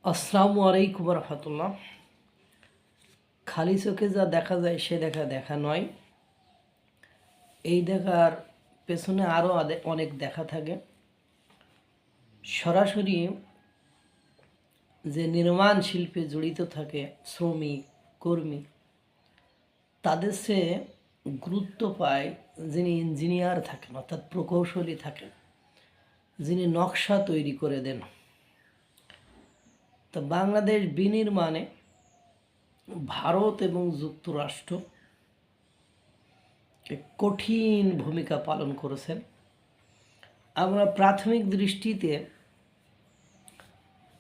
আসসালামু আলাইকুম রহমতুল্লাহ। খালি চোখে যা দেখা যায় সে দেখা নয়, এই দেখার পেছনে আরও অনেক দেখা থাকে। সরাসরি যে নির্মাণ শিল্পে জড়িত থাকে শ্রমিক কর্মী, তাদের সে গুরুত্ব পায় যিনি ইঞ্জিনিয়ার থাকেন, অর্থাৎ প্রকৌশলী থাকেন, যিনি নকশা তৈরি করে দেন। তো বাংলাদেশ বিনির্মাণে ভারত এবং যুক্তরাষ্ট্র কঠিন ভূমিকা পালন করেছেন। আমরা প্রাথমিক দৃষ্টিতে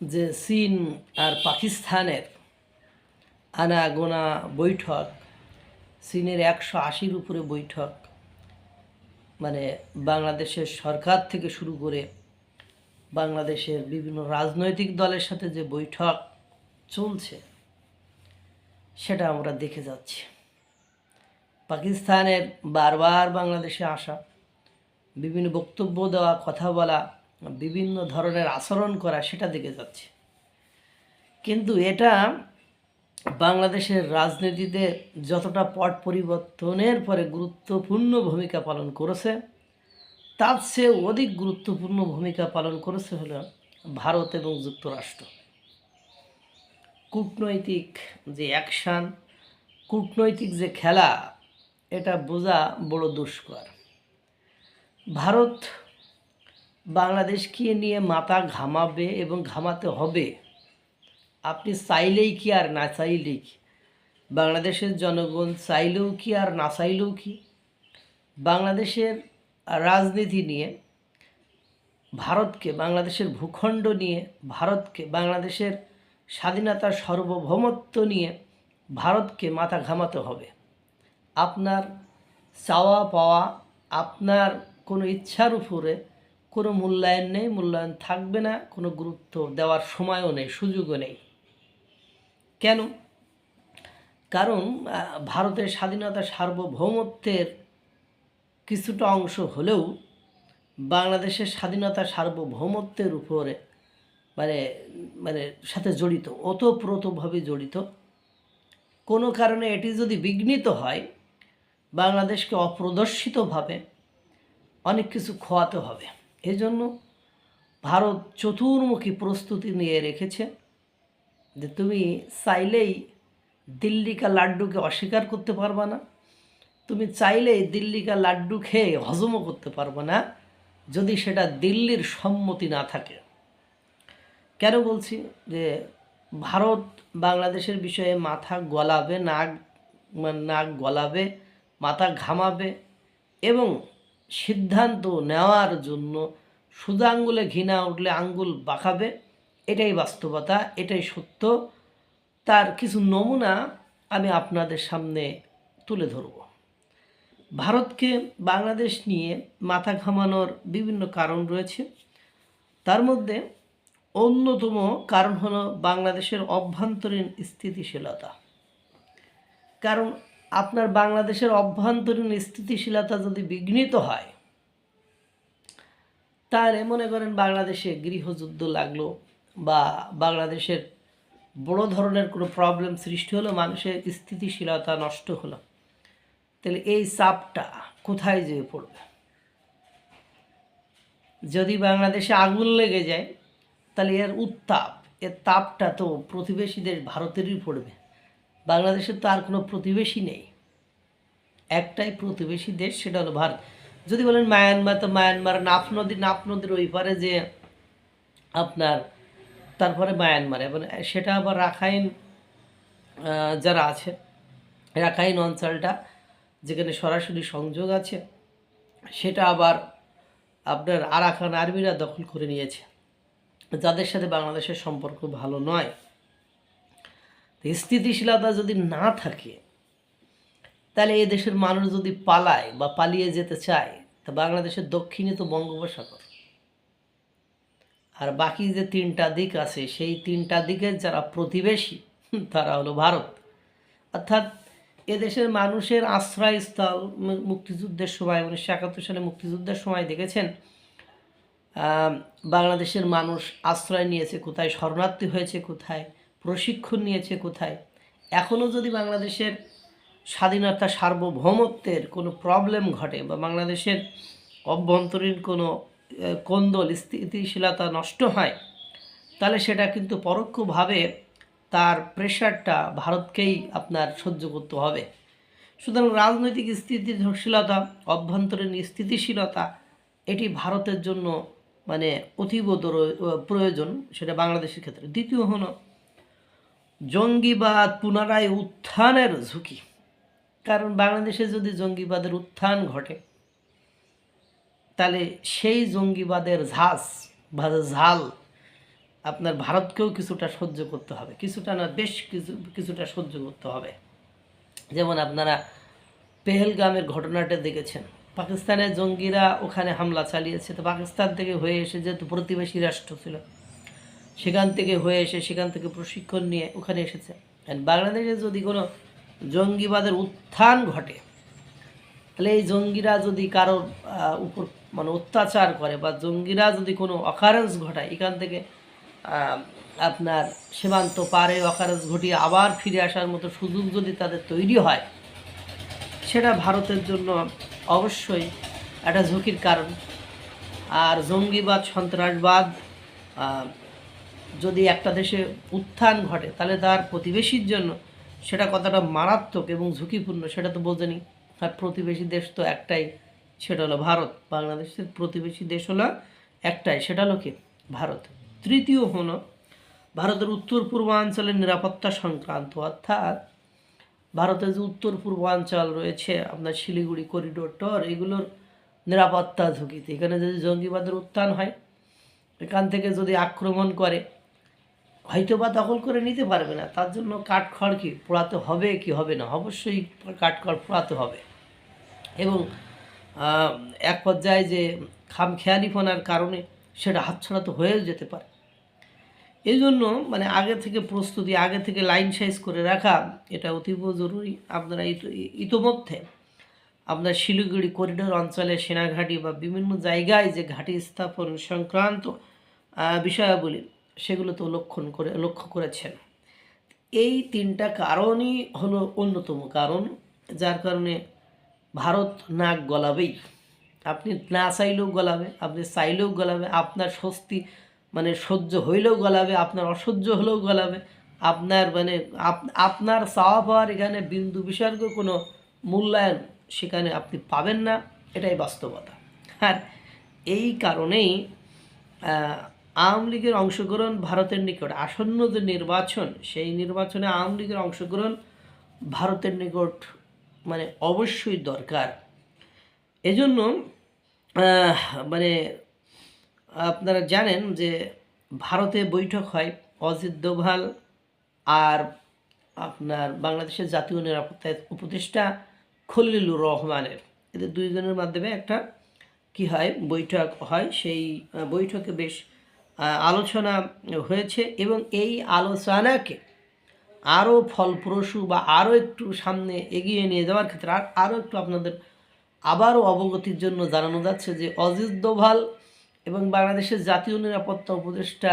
যে চীন আর পাকিস্তানের আনাগোনা বৈঠক, চীনের 180-র উপরে বৈঠক, মানে বাংলাদেশের সরকার থেকে শুরু করে বাংলাদেশের বিভিন্ন রাজনৈতিক দলের সাথে যে বৈঠক চলছে সেটা আমরা দেখে যাচ্ছি। পাকিস্তানের বারবার বাংলাদেশে আসা, বিভিন্ন বক্তব্য দেওয়া, কথা বলা, বিভিন্ন ধরনের আচরণ করা, সেটা দেখে যাচ্ছে। কিন্তু এটা বাংলাদেশের রাজনীতিতে যতটা পট পরিবর্তনের পরে গুরুত্বপূর্ণ ভূমিকা পালন করেছে, তার চেয়ে অধিক গুরুত্বপূর্ণ ভূমিকা পালন করেছে হলো ভারত এবং যুক্তরাষ্ট্র। কূটনৈতিক যে অ্যাকশান, কূটনৈতিক যে খেলা, এটা বোঝা বড় দুষ্কর। ভারত বাংলাদেশকে নিয়ে মাথা ঘামাবে এবং ঘামাতে হবে। আপনি চাইলেই কি আর না চাইলেই কি, বাংলাদেশের জনগণ চাইলেও কি আর না চাইলেও কি, বাংলাদেশের রাজনীতি নিয়ে ভারতকে, বাংলাদেশের ভূখণ্ড নিয়ে ভারতকে, বাংলাদেশের স্বাধীনতার সার্বভৌমত্ব নিয়ে ভারতকে মাথা ঘামাতে হবে। আপনার চাওয়া পাওয়া, আপনার কোনো ইচ্ছার উপরে কোনো মূল্যায়ন নেই, মূল্যায়ন থাকবে না, কোনো গুরুত্ব দেওয়ার সময়ও নেই, সুযোগও নেই। কেন? কারণ ভারতের স্বাধীনতা সার্বভৌমত্বের কিছুটা অংশ হলেও বাংলাদেশের স্বাধীনতা সার্বভৌমত্বের উপরে মানে মানে সাথে জড়িত, ওতপ্রোতভাবে জড়িত। কোনো কারণে এটি যদি বিঘ্নিত হয়, বাংলাদেশকে অপ্রদর্শিতভাবে অনেক কিছু খোয়াতে হবে। এজন্য ভারত চতুর্মুখী প্রস্তুতি নিয়ে রেখেছে যে তুমি চাইলেই দিল্লি কা লাড্ডুকে অস্বীকার করতে পারবা না, তুমি চাইলেই দিল্লি কা লাড্ডু খেয়ে হজমও করতে পারবে না যদি সেটা দিল্লির সম্মতি না থাকে। কেন বলছি যে ভারত বাংলাদেশের বিষয়ে মাথা গলাবে, নাক গলাবে, মাথা ঘামাবে এবং সিদ্ধান্ত নেওয়ার জন্য সোজা আঙ্গুলে ঘৃণা উঠলে আঙ্গুল বাঁকাবে। এটাই বাস্তবতা, এটাই সত্য। তার কিছু নমুনা আমি আপনাদের সামনে তুলে ধরব। ভারতকে বাংলাদেশ নিয়ে মাথা ঘামানোর বিভিন্ন কারণ রয়েছে। তার মধ্যে অন্যতম কারণ হলো বাংলাদেশের অভ্যন্তরীণ স্থিতিশীলতা। কারণ আপনার বাংলাদেশের অভ্যন্তরীণ স্থিতিশীলতা যদি বিঘ্নিত হয়, তাহলে মনে করেন বাংলাদেশে গৃহযুদ্ধ লাগলো বা বাংলাদেশের বড় ধরনের কোনো প্রবলেম সৃষ্টি হলো, মানুষের স্থিতিশীলতা নষ্ট হলো, তাহলে এই চাপটা কোথায় যেয়ে পড়বে? যদি বাংলাদেশে আগুন লেগে যায়, তাহলে এর তাপটা তো প্রতিবেশী দেশ ভারতেরই পড়বে। বাংলাদেশের তো আর কোনো প্রতিবেশী নেই, একটাই প্রতিবেশী দেশ, সেটা হলো ভারত। যদি বলেন মায়ানমার, তো মায়ানমার নাফ নদীর ওই পারে যে আপনার, তারপরে মায়ানমার, এবং সেটা আবার রাখাইন যারা আছে, রাখাইন অঞ্চলটা যেখানে সরাসরি সংযোগ আছে, সেটা আবার আপনার আরাকান আর্মিরা দখল করে নিয়েছে, যাদের সাথে বাংলাদেশের সম্পর্ক ভালো নয়। স্থিতিশীলতা যদি না থাকে, তাহলে এই দেশের মানুষ যদি পালায় বা পালিয়ে যেতে চায়, তা বাংলাদেশের দক্ষিণে তো বঙ্গোপসাগর, আর বাকি যে তিনটা দিক আছে, সেই তিনটা দিকের যারা প্রতিবেশী তারা হলো ভারত। অর্থাৎ এদেশের মানুষের আশ্রয়স্থল মুক্তিযুদ্ধের সময়, 1971 সালে মুক্তিযুদ্ধের সময় দেখেছেন বাংলাদেশের মানুষ আশ্রয় নিয়েছে কোথায়, শরণার্থী হয়েছে কোথায়, প্রশিক্ষণ নিয়েছে কোথায়। এখনও যদি বাংলাদেশের স্বাধীনতা সার্বভৌমত্বের কোনো প্রবলেম ঘটে বা বাংলাদেশের অভ্যন্তরীণ কোনো কোন্দল স্থিতিশীলতা নষ্ট হয়, তাহলে সেটা কিন্তু পরোক্ষভাবে তার প্রেশারটা ভারতকেই আপনার সহ্য করতে হবে। সুতরাং রাজনৈতিক স্থিতিশীলতা, অভ্যন্তরীণ স্থিতিশীলতা এটি ভারতের জন্য মানে অতীব প্রয়োজন, সেটা বাংলাদেশের ক্ষেত্রে। দ্বিতীয় হলো জঙ্গিবাদ পুনরায় উত্থানের ঝুঁকি। কারণ বাংলাদেশে যদি জঙ্গিবাদের উত্থান ঘটে, তাহলে সেই জঙ্গিবাদের ঝাল আপনার ভারতকেও কিছুটা সহ্য করতে হবে, কিছুটা না বেশ কিছুটা সহ্য করতে হবে। যেমন আপনারা পেহেলগামের ঘটনাটা দেখেছেন, পাকিস্তানের জঙ্গিরা ওখানে হামলা চালিয়েছে, তো পাকিস্তান থেকে হয়ে এসে, যেহেতু প্রতিবেশী রাষ্ট্র ছিল, সেখান থেকে হয়ে এসে সেখান থেকে প্রশিক্ষণ নিয়ে ওখানে এসেছে। বাংলাদেশে যদি কোনো জঙ্গিবাদের উত্থান ঘটে, তাহলে এই জঙ্গিরা যদি কারোর উপর মানে অত্যাচার করে বা জঙ্গিরা যদি কোনো অকারেন্স ঘটায়, এখান থেকে আপনার সীমান্ত পারে অকারেন্স ঘটিয়ে আবার ফিরে আসার মতো সুযোগ যদি তাদের তৈরি হয়, সেটা ভারতের জন্য অবশ্যই একটা ঝুঁকির কারণ। আর জঙ্গিবাদ, সন্ত্রাসবাদ যদি একটা দেশে উত্থান ঘটে, তাহলে তার প্রতিবেশীর জন্য সেটা কতটা মারাত্মক এবং ঝুঁকিপূর্ণ সেটা তো বোঝেনি। আর প্রতিবেশী দেশ তো একটাই, সেটা হলো ভারত। বাংলাদেশের প্রতিবেশী দেশ হলো একটাই, সেটা হলো কি? ভারত। তৃতীয় হলো ভারতের উত্তর পূর্বাঞ্চলের নিরাপত্তা সংক্রান্ত, অর্থাৎ ভারতের যে উত্তর পূর্বাঞ্চল রয়েছে আপনার শিলিগুড়ি করিডোর টর, এগুলোর নিরাপত্তা ঝুঁকিতে। এখানে যদি জঙ্গিবাদের উত্থান হয়, এখান থেকে যদি আক্রমণ করে, হয়তো বা দখল করে নিতে পারবে না, তার জন্য কাঠখড় কি পোড়াতে হবে কি হবে না? অবশ্যই কাঠখড় পোড়াতে হবে। এবং এক পর্যায়ে যে খামখেয়ালিপনার কারণে সেটা হাতছাড়া তো হয়েও যেতে পারে। এই জন্য মানে আগে থেকে প্রস্তুতি, আগে থেকে লাইন সাইজ করে রাখা এটা অতীব জরুরি। আপনারা ইতোমধ্যে আপনার শিলিগুড়ি করিডোর অঞ্চলে সেনাঘাঁটি বা বিভিন্ন জায়গায় যে ঘাঁটি স্থাপন সংক্রান্ত বিষয়াবলী, সেগুলো তো লক্ষ্য করেছেন। এই তিনটা কারণই হলো অন্যতম কারণ, যার কারণে ভারত নাক গলাবেই। আপনি না চাইলেও গলাবে, আপনি চাইলেও গলাবে, আপনার স্বস্তি মানে সহ্য হইলেও গলাবে, আপনার অসহ্য হলেও গলাবে। আপনার মানে আপনার চাওয়া পাওয়ার এখানে বিন্দু বিসর্গ কোনো মূল্যায়ন সেখানে আপনি পাবেন না, এটাই বাস্তবতা। আর এই কারণেই আওয়ামী লীগের অংশগ্রহণ ভারতের নিকট, আসন্ন যে নির্বাচন, সেই নির্বাচনে আওয়ামী লীগের অংশগ্রহণ ভারতের নিকট মানে অবশ্যই দরকার। এজন্য মানে আপনারা জানেন যে ভারতে বৈঠক হয় অজিত দোভাল আর আপনার বাংলাদেশের জাতীয় নিরাপত্তা উপদেষ্টা খলিলুর রহমানের, এদের দুইজনের মাধ্যমে একটা কি হয় বৈঠক হয়। সেই বৈঠকে বেশ আলোচনা হয়েছে এবং এই আলোচনাকে আরও ফলপ্রসূ বা আরও একটু সামনে এগিয়ে নিয়ে যাওয়ার ক্ষেত্রে আরও একটু আপনাদের আবারও অবগতির জন্য জানানো যাচ্ছে যে অজিত দোভাল এবং বাংলাদেশের জাতীয় নিরাপত্তা উপদেষ্টা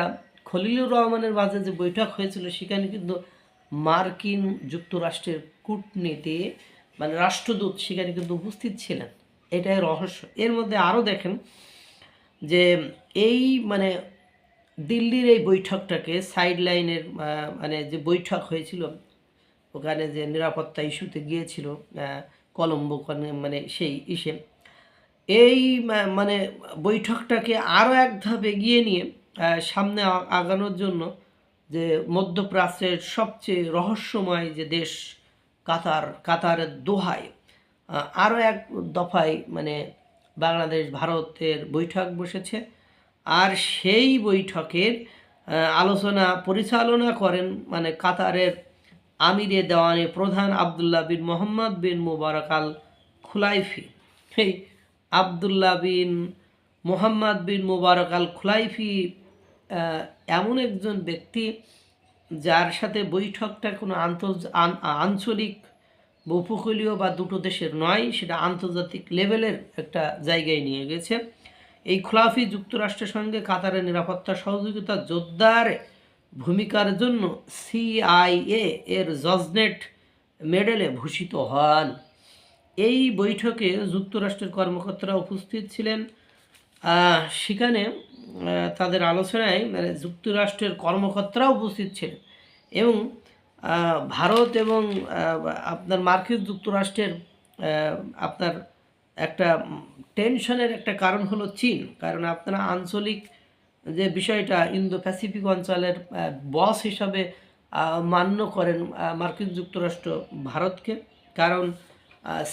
খলিলুর রহমানের মাঝে যে বৈঠক হয়েছিল, সেখানে কিন্তু মার্কিন যুক্তরাষ্ট্রের কূটনীতি মানে রাষ্ট্রদূত সেখানে কিন্তু উপস্থিত ছিলেন। এটাই রহস্য। এর মধ্যে আরও দেখেন যে এই মানে দিল্লির এই বৈঠকটাকে সাইড লাইনের মানে যে বৈঠক হয়েছিল, ওখানে যে নিরাপত্তা ইস্যুতে গিয়েছিল কলম্বো, মানে সেই এই মানে বৈঠকটাকে আরও এক ধাপ এগিয়ে নিয়ে সামনে আগানোর জন্য যে মধ্যপ্রাচ্যের সবচেয়ে রহস্যময় যে দেশ কাতারের দোহায় আরও এক দফায় মানে বাংলাদেশ ভারতের বৈঠক বসেছে। আর সেই বৈঠকের আলোচনা পরিচালনা করেন মানে কাতারের আমিরে দেওয়ানে প্রধান আবদুল্লাহ বিন মোহাম্মদ বিন মুবারক আল খুলাইফি। এই আবদুল্লাহ বিন মোহাম্মদ বিন মুবারক আল খুলাইফি এমন একজন ব্যক্তি যার সাথে বৈঠকটা কোনো আঞ্চলিক বা উপকূলীয় বা দুটো দেশের নয়, সেটা আন্তর্জাতিক লেভেলের একটা জায়গায় নিয়ে গেছে। এই খোলাফি যুক্তরাষ্ট্রের সঙ্গে কাতারের নিরাপত্তা সহযোগিতা জোরদার ভূমিকার জন্য CIA এর জজনেট মেডেলে ভূষিত হন। এই বৈঠকে যুক্তরাষ্ট্রের কর্মকর্তারা উপস্থিত ছিলেন। সেখানে তাদের আলোচনায় মানে যুক্তরাষ্ট্রের কর্মকর্তারা উপস্থিত ছিলেন এবং ভারত এবং আপনার মার্কিন যুক্তরাষ্ট্রের আপনার একটা টেনশনের একটা কারণ হলো চীন। কারণ আপনারা আঞ্চলিক যে বিষয়টা ইন্দো প্যাসিফিক অঞ্চলের বস হিসাবে মান্য করেন মার্কিন যুক্তরাষ্ট্র ভারতকে। কারণ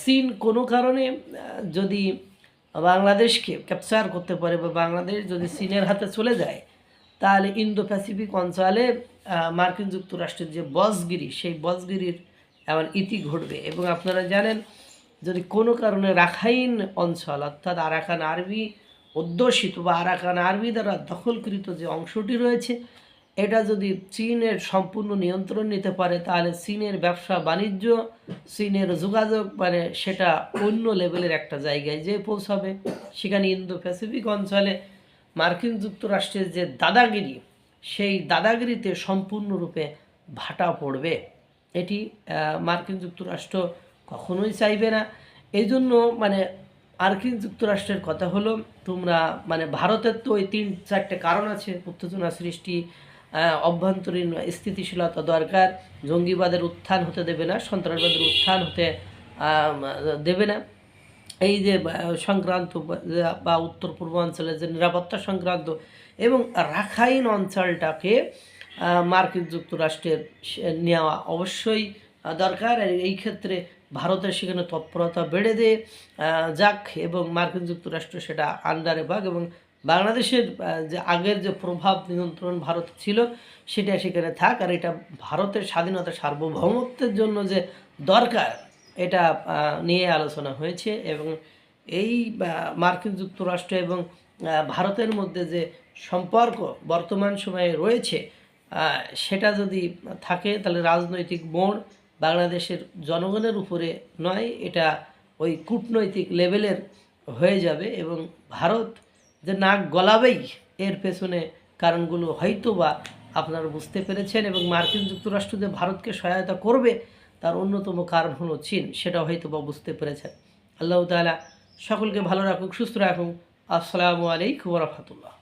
চীন কোনো কারণে যদি বাংলাদেশকে ক্যাপচার করতে পারে বা বাংলাদেশ যদি চীনের হাতে চলে যায়, তাহলে ইন্দো প্যাসিফিক অঞ্চলে মার্কিন যুক্তরাষ্ট্রের যে বসগিরি, সেই বসগিরির এমন ইতি ঘটবে। এবং আপনারা জানেন, যদি কোনো কারণে রাখাইন অঞ্চল অর্থাৎ আরাকান আর্মি অধ্যুষিত বা আরাকান আর্মি দ্বারা দখলকৃত যে অংশটি রয়েছে, এটা যদি চীনের সম্পূর্ণ নিয়ন্ত্রণ নিতে পারে, তাহলে চীনের ব্যবসা বাণিজ্য, চীনের যোগাযোগ মানে সেটা অন্য লেভেলের একটা জায়গায় যে পৌঁছাবে। সেখানে ইন্দো প্যাসিফিক অঞ্চলে মার্কিন যুক্তরাষ্ট্রের যে দাদাগিরি, সেই দাদাগিরিতে সম্পূর্ণরূপে ভাটা পড়বে। এটি মার্কিন যুক্তরাষ্ট্র কখনোই চাইবে না। এই জন্য মানে মার্কিন যুক্তরাষ্ট্রের কথা হলো, তোমরা মানে ভারতের তো ওই 3-4টে কারণ আছে উত্তেজনা সৃষ্টি, অভ্যন্তরীণ স্থিতিশীলতা দরকার, জঙ্গিবাদের উত্থান হতে দেবে না, সন্ত্রাসবাদের উত্থান হতে দেবে না, এই যে সংক্রান্ত বা উত্তর পূর্বাঞ্চলের যে নিরাপত্তা সংক্রান্ত, এবং রাখাইন অঞ্চলটাকে মার্কিন যুক্তরাষ্ট্রের নেওয়া অবশ্যই দরকার। এই ক্ষেত্রে ভারতের সেখানে তৎপরতা বেড়ে দেয় যাক এবং মার্কিন যুক্তরাষ্ট্র সেটা আন্ডারে পাক, এবং বাংলাদেশের যে আগের যে প্রভাব নিয়ন্ত্রণ ভারত ছিল সেটা সেখানে থাক। আর এটা ভারতের স্বাধীনতা সার্বভৌমত্বের জন্য যে দরকার, এটা নিয়ে আলোচনা হয়েছে। এবং এই মার্কিন যুক্তরাষ্ট্র এবং ভারতের মধ্যে যে সম্পর্ক বর্তমান সময়ে রয়েছে, সেটা যদি থাকে তাহলে রাজনৈতিক মোড় বাংলাদেশের জনগণের উপরে নয়, এটা ওই কূটনৈতিক লেভেলের হয়ে যাবে। এবং ভারত যে নাক গলাবেই, এর পেছনে কারণগুলো হয়তো বা আপনারা বুঝতে পেরেছেন। এবং মার্কিন যুক্তরাষ্ট্র যে ভারতকে সহায়তা করবে তার অন্যতম কারণ হলো চীন, সেটা হয়তো বা বুঝতে পেরেছেন। আল্লাহ তাআলা সকলকে ভালো রাখুক, সুস্থ রাখুক। আসসালামু আলাইকুম ওয়া রাহমাতুল্লাহ।